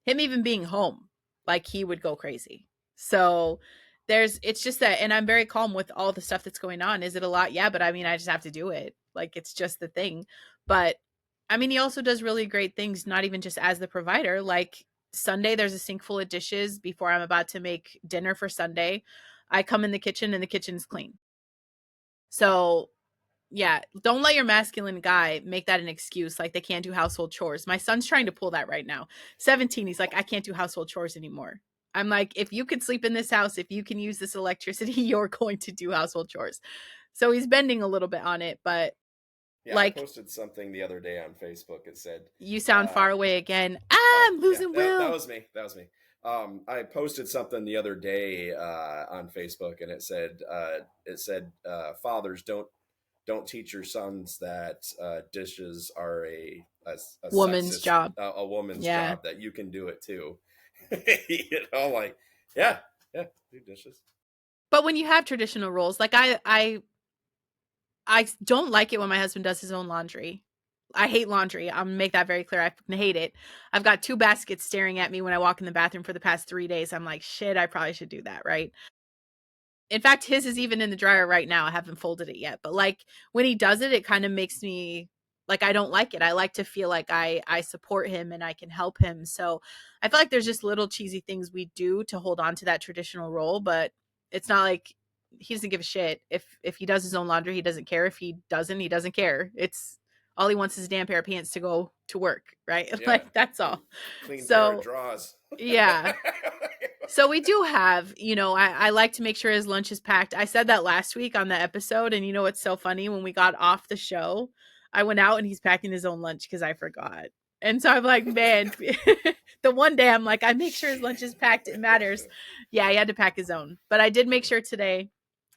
him even being home, like he would go crazy. So it's just that, and I'm very calm with all the stuff that's going on. Is it a lot? Yeah, but I mean, I just have to do it. Like, it's just the thing. But I mean, he also does really great things, not even just as the provider. Like Sunday, there's a sink full of dishes before I'm about to make dinner for Sunday. I come in the kitchen and the kitchen's clean. So yeah, don't let your masculine guy make that an excuse like they can't do household chores. My son's trying to pull that right now. 17, he's like, I can't do household chores anymore. I'm like, if you could sleep in this house, if you can use this electricity, you're going to do household chores. So he's bending a little bit on it, but Yeah, I like, posted something the other day on Facebook. It said, you sound uh, far away again. "Oh I'm yeah, losing that Will. was me. That was me." I posted something the other day on Facebook, and it said, "Fathers, don't teach your sons that dishes are a Woman's sexist, job. a woman's Yeah. job. That you can do it too." Like, yeah, yeah, do dishes. But when you have traditional roles, like I don't like it when my husband does his own laundry. I hate laundry. I'm gonna make that very clear. I fucking hate it. I've got 2 baskets staring at me when I walk in the bathroom for the past 3 days. I'm like, shit, I probably should do that, right? In fact, his is even in the dryer right now. I haven't folded it yet. But like when he does it, it kind of makes me like I don't like it. I like to feel like I support him and I can help him. So I feel like there's just little cheesy things we do to hold on to that traditional role, but it's not like he doesn't give a shit. If he does his own laundry, he doesn't care. If he doesn't care. It's all he wants is a damn pair of pants to go to work, right? Yeah, Like that's clean, all. clean pair of So drawers. yeah. So we do have, I like to make sure his lunch is packed. I said that last week on the episode, and it's so funny when we got off the show, I went out and he's packing his own lunch because I forgot. And so I'm like, man, the one day I'm like, I make sure his lunch is packed. It matters. Yeah, he had to pack his own, but I did make sure today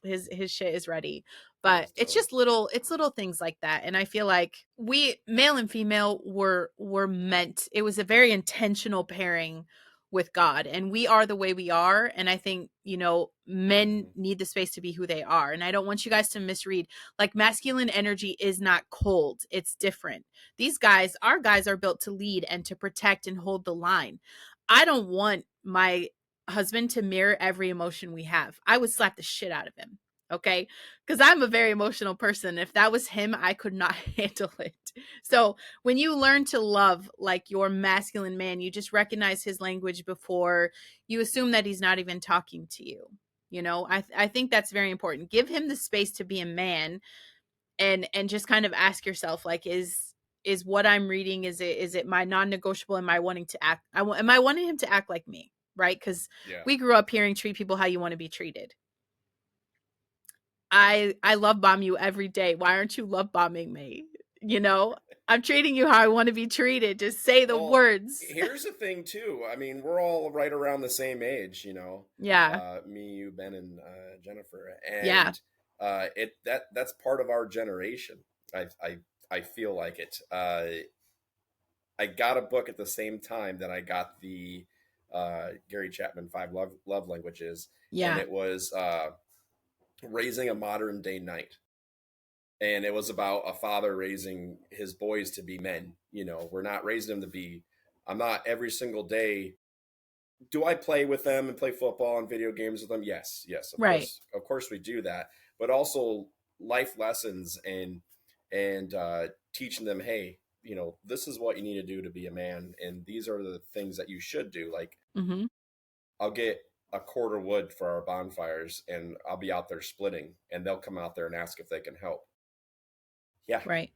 his shit is ready. But Nice, it's totally. just little things like that, and I feel like we male and female were meant. It was a very intentional pairing with God, and we are the way we are. And I think, men Hmm. need the space to be who they are. And I don't want you guys to misread. Like, masculine energy is not cold, it's different. Our guys are built to lead and to protect and hold the line. I don't want my husband to mirror every emotion we have. I would slap the shit out of him. Okay. Because I'm a very emotional person. If that was him, I could not handle it. So when you learn to love like your masculine man, you just recognize his language before you assume that he's not even talking to you. I think that's very important. Give him the space to be a man, and just kind of ask yourself, like, is what I'm reading, is it my non-negotiable? Am I wanting to act? Am I wanting him to act like me? Right? Because Yeah. we grew up hearing treat people how you want to be treated. I love bomb you every day. Why aren't you love bombing me? You know, I'm treating you how I want to be treated. Just say the Well, words. here's the thing too. I mean, we're all right around the same age, Yeah. me, you, Ben, and Jennifer, Yeah. and it that's part of our generation. I I feel like it. I got a book at the same time that I got the Gary Chapman Five Love Languages, and Yeah. it was raising a modern day knight, and it was about a father raising his boys to be men. We're not raising them to be. I'm not every single day. Do I play with them and play football and video games with them? Yes, yes, Right. of course we do that. But also life lessons and teaching them, hey, this is what you need to do to be a man, and these are the things that you should do. Like Mhm. I'll get a cord of wood for our bonfires, and I'll be out there splitting, and they'll come out there and ask if they can help. Yeah, Right.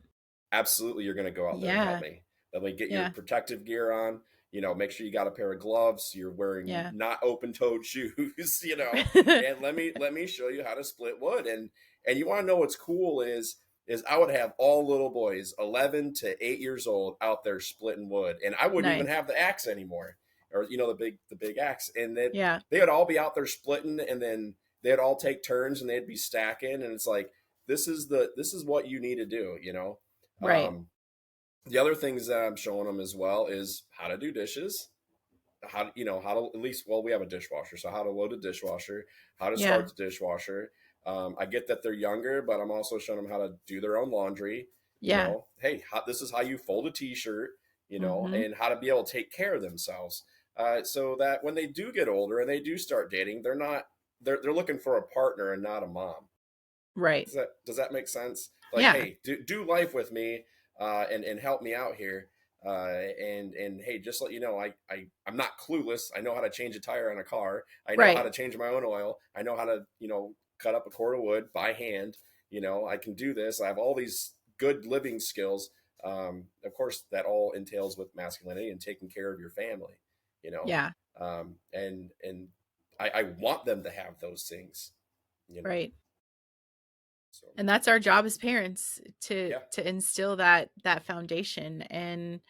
absolutely, you're going to go out there and help Yeah. me. That way, get your Yeah. protective gear on. Make sure you got a pair of gloves. You're wearing Yeah. not open-toed shoes. And let me show you how to split wood. And you want to know what's cool is I would have all little boys, 11 to 8 years old, out there splitting wood, and I wouldn't even Nice. have the axe anymore, or the big axe, and then Yeah. they would all be out there splitting, and then they'd all take turns, and they'd be stacking, and it's like this is what you need to do. Right. um, the other things that I'm showing them as well is how to do dishes, how to at least, well, we have a dishwasher, so how to load a dishwasher, how to Yeah. start the dishwasher. I get that they're younger, but I'm also showing them how to do their own laundry. Yeah. Hey, this is how you fold a t-shirt, Mhm. and how to be able to take care of themselves, so that when they do get older and they do start dating, they're looking for a partner and not a mom. Right. Does that make sense? Like, Yeah. hey, do life with me, and help me out here. And hey, just let you know, I'm not clueless. I know how to change a tire on a car. I know how Right. to change my own oil. I know how to cut up a cord of wood by hand. I can do this. I have all these good living skills. Of course, that all entails with masculinity and taking care of your family. You know, Yeah. and I want them to have those things. You know, Right. so And that's our job as parents to yeah. instill that foundation. And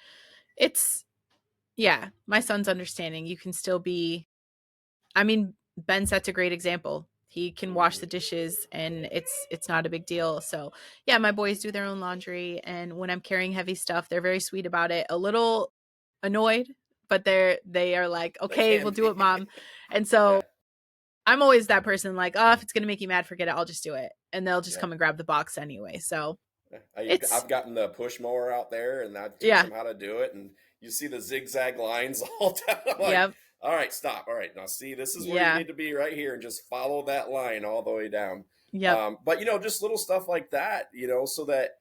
it's, yeah, my son's understanding. You can still be, I mean, Ben sets a great example. He can wash Hmm. the dishes and it's not a big deal. So, yeah, my boys do their own laundry, and when I'm carrying heavy stuff, they're very sweet about it. A little annoyed, but they are like, They "Okay, we'll can do it, be. mom." And so Yeah, I'm always that person like, "Oh, if it's going to make you mad, forget it. I'll just do it." And they'll just yeah. come and grab the box anyway. So, it's I've gotten the push mower out there, and I teach yeah. them how to do it. And you see the zigzag lines all down. I'm like, Yep. all right, stop. All right, now see, this is where you Yeah. need to be right here, and just follow that line all the way down. Yep. But just little stuff like that, so that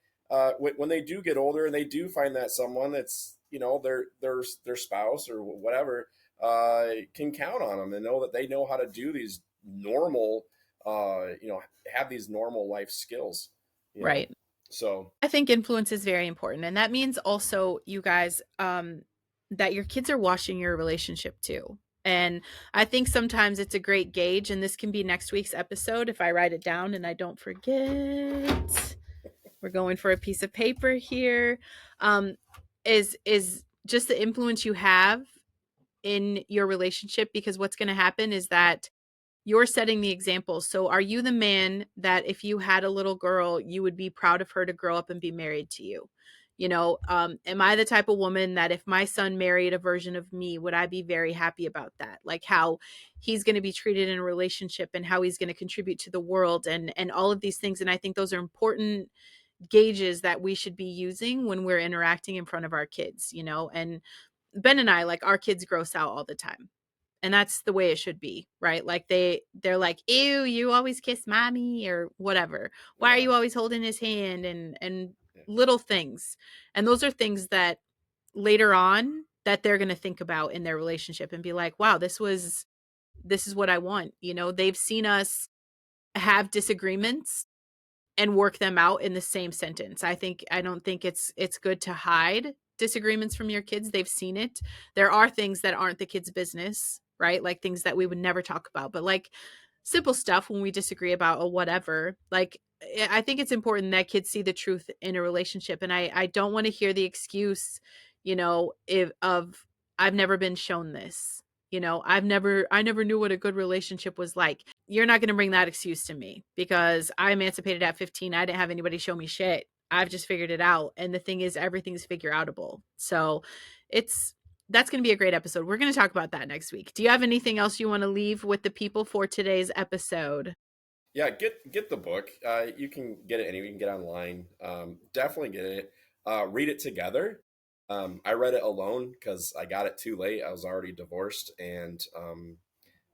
when they do get older and they do find that someone that's their spouse or whatever, can count on them and know that they know how to do these normal, have these normal life skills. You know, Right. so I think influence is very important. And that means also, you guys, that your kids are watching your relationship too. And I think sometimes it's a great gauge, and this can be next week's episode if I write it down and I don't forget. We're going for a piece of paper here. Um, is just the influence you have in your relationship, because what's going to happen is that you're setting the example. So are you the man that if you had a little girl, you would be proud of her to grow up and be married to you? Am I the type of woman that if my son married a version of me, would I be very happy about that? Like how he's going to be treated in a relationship and how he's going to contribute to the world and all of these things. And I think those are important gauges that we should be using when we're interacting in front of our kids. And Ben and I, like, our kids gross out all the time, and that's the way it should be, right? Like they're like, ew, you always kiss mommy or whatever, why are yeah, you always holding his hand, and yeah, little things. And those are things that later on that they're going to think about in their relationship and be like, wow, this is what I want. They've seen us have disagreements and work them out in the same sentence. I don't think it's good to hide disagreements from your kids. They've seen it. There are things that aren't the kids' business, right? Like things that we would never talk about. But like simple stuff when we disagree about a whatever. Like, I think it's important that kids see the truth in a relationship. And I don't want to hear the excuse, if of I've never been shown this. I never knew what a good relationship was like. You're not going to bring that excuse to me because I emancipated at 15. I didn't have anybody show me shit. I've just figured it out. And the thing is, everything's figure outable. So it's that's going to be a great episode. We're going to talk about that next week. Do you have anything else you want to leave with the people for today's episode? Yeah, get the book. You can get it anywhere. You can get it online. Definitely get it. Read it together. I read it alone because I got it too late. I was already divorced, and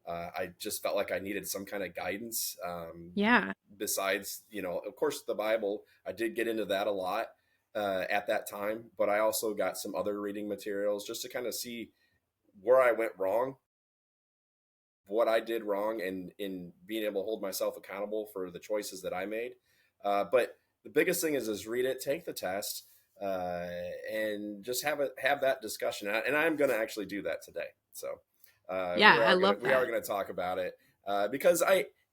I just felt like I needed some kind of guidance. Yeah. Besides, of course, the Bible. I did get into that a lot at that time, but I also got some other reading materials just to kind of see where I went wrong, what I did wrong, and in being able to hold myself accountable for the choices that I made. But the biggest thing is read it, take the test, uh, and just have that discussion. And I'm going to actually do that today. So Yeah, I love we are that. gonna talk about it because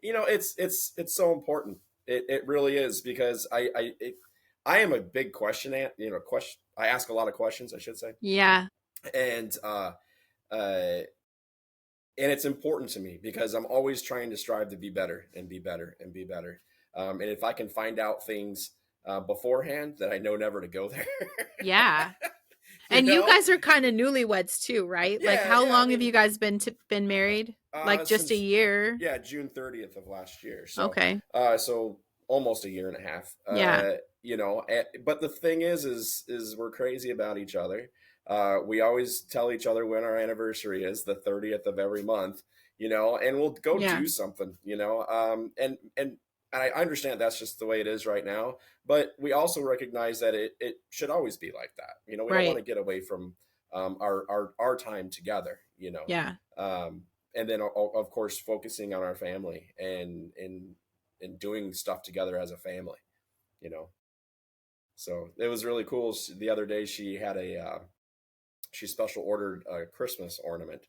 it's so important. It really is because I am a big question. I ask a lot of questions, I should say, Yeah. and uh, and it's important to me because I'm always trying to strive to be better and be better and be better. And if I can find out things beforehand that I know never to go there, Yeah. you And you know, guys are kind of newlyweds too, right? Like, yeah, how yeah. I long have mean, you guys been married? Like just a since year? yeah, June 30th of last year. Okay. So almost a year and a half. Yeah. But the thing is we're crazy about each other. We always tell each other when our anniversary is, the 30th of every month, and we'll go Yeah. do something, and I understand that's just the way it is right now, but we also recognize that it should always be like that. We don't want Right. to get away from our time together, Yeah. um, and then of course focusing on our family and doing stuff together as a family, you know. So it was really cool. The other day she special ordered a Christmas ornament,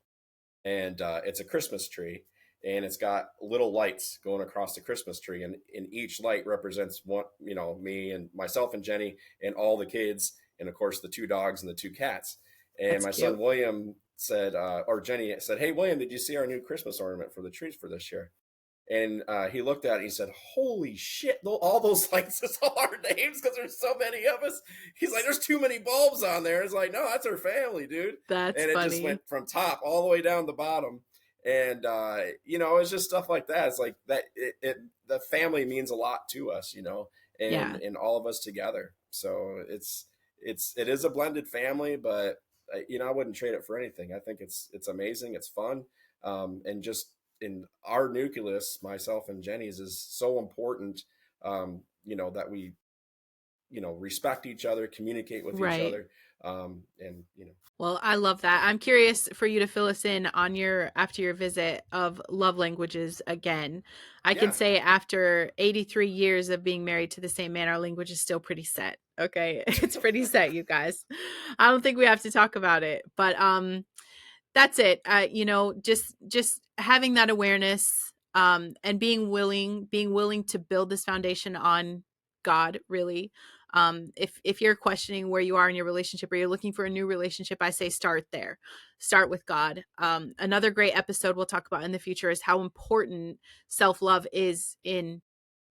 and it's a Christmas tree, and it's got little lights going across the Christmas tree, and each light represents one, me and myself and Jenny and all the kids, and of course the two dogs and the two cats. And That's my son cute. William said, or Jenny said, "Hey William, did you see our new Christmas ornament for the trees for this year?" And he looked at it and he said, "Holy shit, all those lights is all our names because there's so many of us." He's like, "There's too many bulbs on there." It's like, "No, that's our family, dude." That's And it just went funny. from top all the way down the bottom. And it's just stuff like that. It's like that. The family means a lot to us, Yeah. and all of us together. So it is a blended family, but I wouldn't trade it for anything. I think it's amazing. It's fun, and just in our nucleus, myself and Jenny's, is so important. That we respect each other, communicate with each Right. other, and Well, I love that. I'm curious for you to fill us in on your after your visit of love languages again. I can yeah, say after 83 years of being married to the same man, our language is still pretty set. Okay. It's pretty set, you guys. I don't think we have to talk about it. But that's it. Just having that awareness, and being willing to build this foundation on God, really. If you're questioning where you are in your relationship or you're looking for a new relationship, I say start there. Start with God. Another great episode we'll talk about in the future is how important self-love is in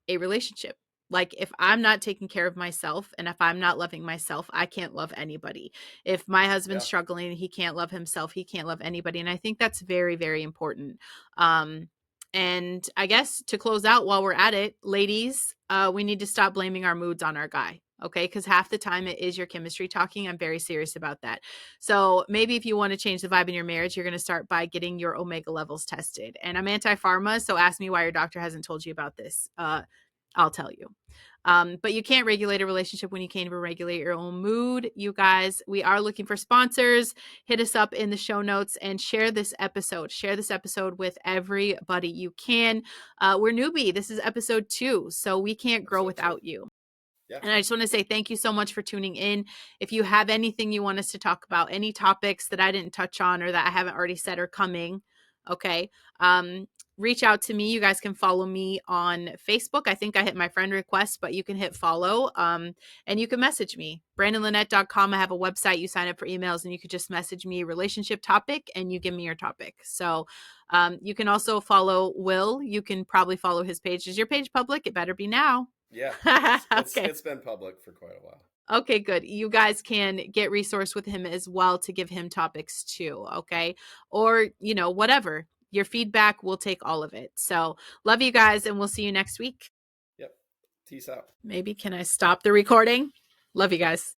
a relationship. Like, if I'm not taking care of myself and if I'm not loving myself, I can't love anybody. If my husband's yeah, struggling, he can't love himself, he can't love anybody. And I think that's very, very important. And I guess to close out while we're at it, ladies, we need to stop blaming our moods on our guy. Okay. Because half the time it is your chemistry talking. I'm very serious about that. So maybe if you want to change the vibe in your marriage, you're going to start by getting your omega levels tested. And I'm anti pharma. So ask me why your doctor hasn't told you about this. I'll tell you. But you can't regulate a relationship when you can't even regulate your own mood. You guys, we are looking for sponsors. Hit us up in the show notes and share this episode. Share this episode with everybody you can. We're newbie. This is episode 2, so we can't grow episode 2. without you. Yeah, And I just want to say thank you so much for tuning in. If you have anything you want us to talk about, any topics that I didn't touch on or that I haven't already said are coming, okay, reach out to me. You guys can follow me on Facebook. I think I hit my friend request, but you can hit follow. And you can message me. brandenlanette.com. I have a website. You sign up for emails and you could just message me a relationship topic and you give me your topic. So you can also follow Will. You can probably follow his page. Is your page public? It better be now. Yeah, Okay. it's been public for quite a while. Okay, good. You guys can get resource with him as well to give him topics too, okay? Or, whatever. Your feedback, we'll take all of it. So, love you guys and we'll see you next week. Yep. Peace out. Maybe can I stop the recording? Love you guys.